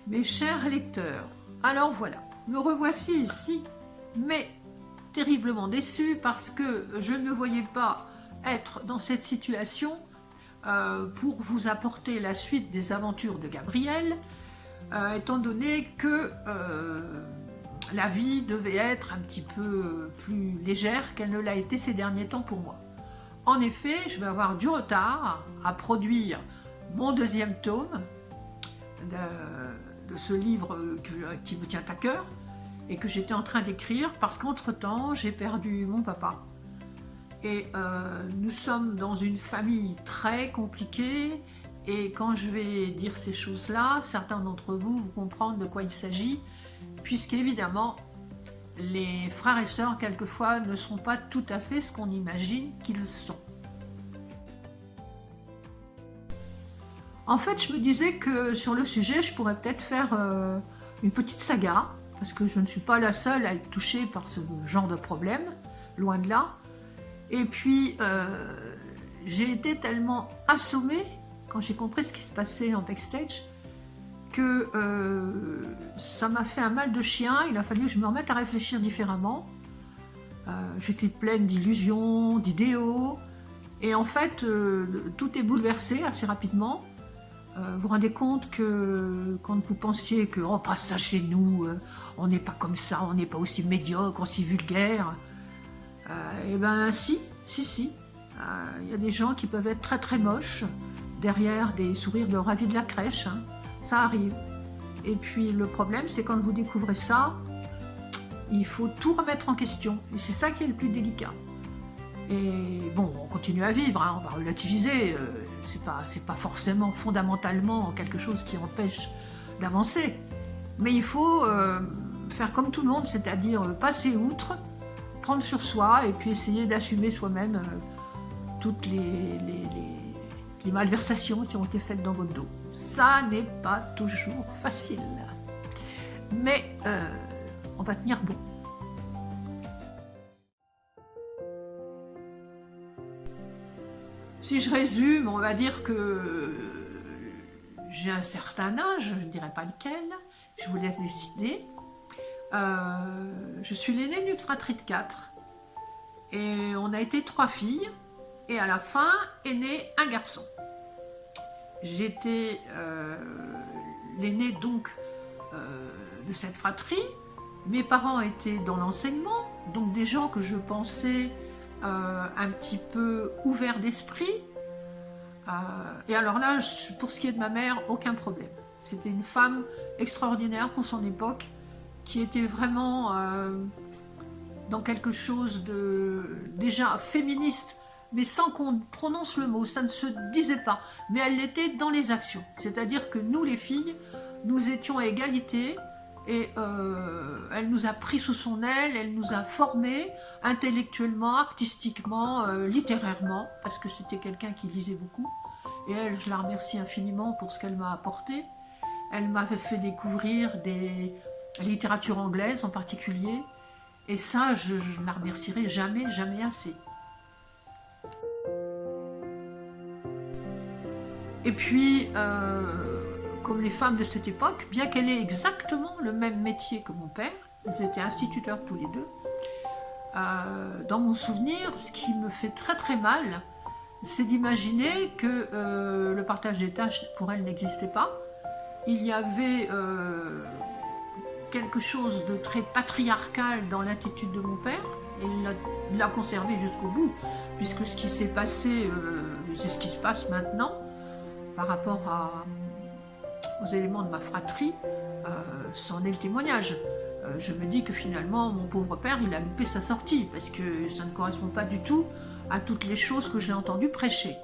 Mes chers lecteurs, alors voilà, me revoici ici, mais terriblement déçue parce que je ne me voyais pas être dans cette situation pour vous apporter la suite des aventures de Gabrielle, étant donné que la vie devait être un petit peu plus légère qu'elle ne l'a été ces derniers temps pour moi. En effet, je vais avoir du retard à produire mon deuxième tome de ce livre qui me tient à cœur et que j'étais en train d'écrire parce qu'entre-temps, j'ai perdu mon papa. Et nous sommes dans une famille très compliquée et quand je vais dire ces choses-là, certains d'entre vous vont comprendre de quoi il s'agit, puisqu'évidemment, les frères et sœurs, quelquefois, ne sont pas tout à fait ce qu'on imagine qu'ils sont. En fait, je me disais que sur le sujet, je pourrais peut-être faire une petite saga, parce que je ne suis pas la seule à être touchée par ce genre de problème, loin de là. Et puis, j'ai été tellement assommée, quand j'ai compris ce qui se passait en backstage, que ça m'a fait un mal de chien. Il a fallu que je me remette à réfléchir différemment. J'étais pleine d'illusions, d'idéaux, et en fait, tout est bouleversé assez rapidement. Vous vous rendez compte que quand vous pensiez que oh, pas ça chez nous, on n'est pas comme ça, on n'est pas aussi médiocre, aussi vulgaire, et ben si. Il y a des gens qui peuvent être très très moches derrière des sourires de ravis de la crèche, hein. Ça arrive. Et puis le problème, c'est quand vous découvrez ça, il faut tout remettre en question. Et c'est ça qui est le plus délicat. Et bon, on continue à vivre, hein, on va relativiser. C'est pas forcément fondamentalement quelque chose qui empêche d'avancer. Mais il faut faire comme tout le monde, c'est-à-dire passer outre, prendre sur soi et puis essayer d'assumer soi-même toutes les malversations qui ont été faites dans votre dos. Ça n'est pas toujours facile. Mais on va tenir bon. Si je résume, on va dire que j'ai un certain âge, je ne dirais pas lequel, je vous laisse décider. Je suis l'aînée d'une fratrie de 4 et on a été 3 filles et à la fin est né un garçon. J'étais l'aînée donc de cette fratrie. Mes parents étaient dans l'enseignement, donc des gens que je pensais un petit peu ouverts d'esprit. Et alors là, pour ce qui est de ma mère, aucun problème. C'était une femme extraordinaire pour son époque, qui était vraiment dans quelque chose de déjà féministe, mais sans qu'on prononce le mot, ça ne se disait pas, mais elle l'était dans les actions. C'est-à-dire que nous, les filles, nous étions à égalité, et elle nous a pris sous son aile, elle nous a formés intellectuellement, artistiquement, littérairement, parce que c'était quelqu'un qui lisait beaucoup. Et elle, je la remercie infiniment pour ce qu'elle m'a apporté. Elle m'avait fait découvrir la littérature anglaise en particulier. Et ça, je ne la remercierai jamais, jamais assez. Et puis, comme les femmes de cette époque, bien qu'elle ait exactement le même métier que mon père, ils étaient instituteurs tous les deux, dans mon souvenir, ce qui me fait très très mal, c'est d'imaginer que le partage des tâches pour elles n'existait pas. Il y avait quelque chose de très patriarcal dans l'attitude de mon père, et il l'a conservé jusqu'au bout, puisque ce qui s'est passé, c'est ce qui se passe maintenant, par rapport aux éléments de ma fratrie, c'en est le témoignage. Je me dis que finalement, mon pauvre père, il a loupé sa sortie, parce que ça ne correspond pas du tout à toutes les choses que j'ai entendu prêcher.